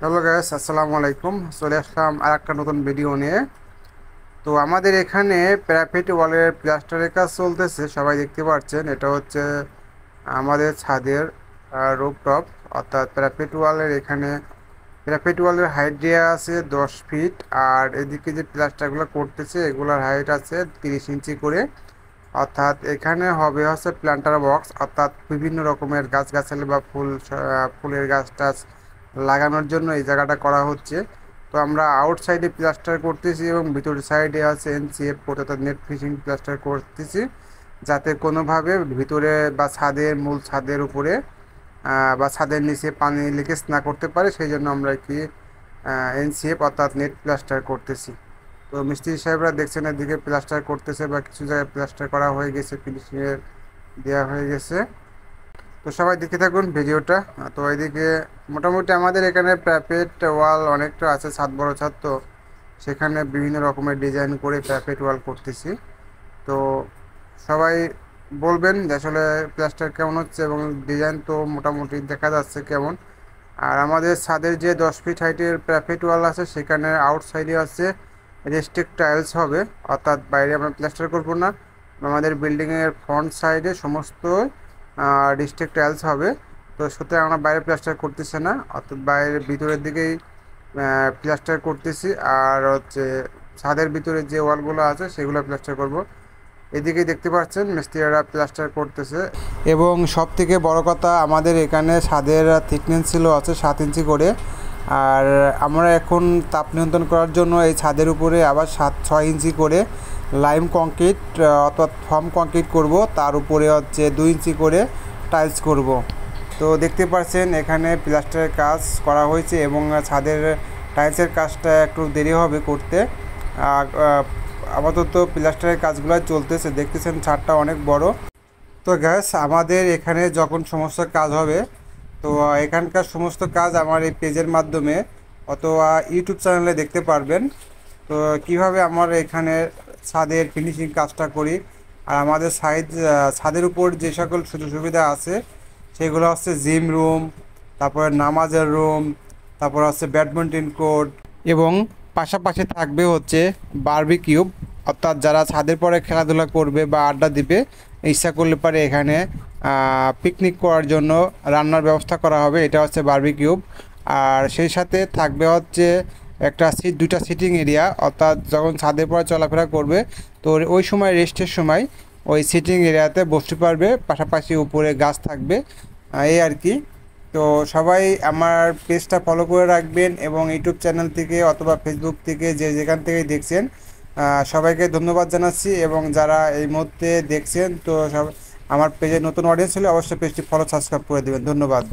Hello guys, আসসালামু আলাইকুম। চলে আসলাম আর একটা নতুন ভিডিও নিয়ে। তো আমাদের এখানে প্যারাপেট ওয়ালের প্লাস্টারের কাজ চলতেছে, সবাই দেখতে পাচ্ছেন। এটা হচ্ছে আমাদের ছাদের রুফটপ, অর্থাৎ প্যারাপেট ওয়ালের এখানে প্যারাপেট ওয়ালের হাইট দেওয়া আছে 10 ফিট। আর এদিকে যে প্লাস্টারগুলো করতেছে এগুলোর হাইট আছে 30 ইঞ্চি করে। অর্থাৎ এখানে হবে হচ্ছে প্ল্যান্টার বক্স, অর্থাৎ বিভিন্ন রকমের গাছগাছালি বা ফুলের গাছ টাছ লাগানোর জন্য এই জায়গাটা করা হচ্ছে। তো আমরা আউটসাইডে প্লাস্টার করতেছি এবং ভিতরের সাইডে আছে এনসিএফ অর্থাৎ নেট ফিশিং প্লাস্টার করতেছি, যাতে কোনোভাবে ভিতরে বা ছাদের মূল ছাদের উপরে বা ছাদের নিচে পানি লিকেজ না করতে পারে, সেই জন্য আমরা কি এনসিএফ অর্থাৎ নেট প্লাস্টার করতেছি। তো মিস্ত্রি সাহেবরা দেখছেন এদিকে প্লাস্টার করতেছে বা কিছু জায়গায় প্লাস্টার করা হয়ে গেছে, ফিনিশিংয়ের দেওয়া হয়ে গেছে। তো সবাই দেখে থাকুন ভিডিওটা। তো এদিকে মোটামুটি আমাদের এখানে প্যাপেট ওয়াল অনেকটা আছে, ছাদ বড় ছাদ, তো সেখানে বিভিন্ন রকমের ডিজাইন করে প্যাপেট ওয়াল করতেছি। তো সবাই বলবেন যে আসলে প্লাস্টার কেমন হচ্ছে, এবং ডিজাইন তো মোটামুটি দেখা যাচ্ছে কেমন। আর আমাদের ছাদের যে 10 ফিট হাইটের প্যাপেট ওয়াল আছে সেখানে আউটসাইডে আছে রেস্টেক টাইলস হবে, অর্থাৎ বাইরে আমরা প্লাস্টার করবো না। আমাদের বিল্ডিংয়ের ফ্রন্ট সাইডে সমস্ত রেস্টেক টাইলস হবে। তো সুতরাং আমরা বাইরে প্লাস্টার করতেছি না, অর্থাৎ বাইরের ভিতরের দিকেই প্লাস্টার করতেছি। আর হচ্ছে ছাদের ভিতরে যে ওয়ালগুলো আছে সেগুলো প্লাস্টার করব। এদিকে দেখতে পাচ্ছেন মিস্ত্রিরা প্লাস্টার করতেছে। এবং সব থেকে বড় কথা, আমাদের এখানে ছাদের থিকনেস ছিল আছে 7 ইঞ্চি করে। আর আমরা এখন তাপ নিয়ন্ত্রণ করার জন্য এই ছাদের উপরে আবার 6 ইঞ্চি করে লাইম কংক্রিট অর্থাৎ ফর্ম কংক্রিট করব, তার উপরে হচ্ছে 2 ইঞ্চি করে টাইলস করব। তো দেখতে পাচ্ছেন এখানে প্লাস্টারের কাজ করা হয়েছে এবং ছাদের টাইলসের কাজটা একটু দেরি হবে করতে। আপাতত প্লাস্টারের কাজগুলো চলতেছে, দেখতেছেন ছাদটা অনেক বড়। তো গ্যাস আমাদের এখানে যখন সমস্ত কাজ হবে, তো এখানকার সমস্ত কাজ আমার এই পেজের মাধ্যমে অথবা ইউটিউব চ্যানেলে দেখতে পারবেন। তো কিভাবে আমার এখানে ছাদের ফিনিশিং কাজটা করি, আর আমাদের ছাদের উপর যে সকল সুযোগ সুবিধা আছে সেগুলো হচ্ছে জিম রুম, তারপরে নামাজের রুম, তারপর হচ্ছে ব্যাডমিন্টন কোর্ট, এবং পাশাপাশি থাকবে হচ্ছে বারবিকিউ, অর্থাৎ যারা ছাদের পরে খেলাধুলা করবে বা আড্ডা দিবে ইচ্ছা করলে পারে এখানে পিকনিক করার জন্য রান্নার ব্যবস্থা করা হবে, এটা হচ্ছে বারবিকিউ। আর সেই সাথে থাকবে হচ্ছে দুইটা সিটিং এরিয়া, অর্থাৎ যখন ছাদের পরে চলাফেরা করবে তো ওই সময় রেস্টের সময় ওই সিটিং এরিয়াতে বসতে পারবে, পাশাপাশি উপরে গাছ থাকবে, এই আর কি। তো সবাই আমার পেজটা ফলো করে রাখবেন, এবং ইউটিউব চ্যানেল থেকে অথবা ফেসবুক থেকে যে যেখান থেকে দেখছেন সবাইকে ধন্যবাদ জানাচ্ছি। এবং যারা এই মুহূর্তে দেখছেন, তো সব আমার পেজে নতুন অডিয়েন্স হলে অবশ্যই পেজটি ফলো সাবস্ক্রাইব করে দেবেন। ধন্যবাদ।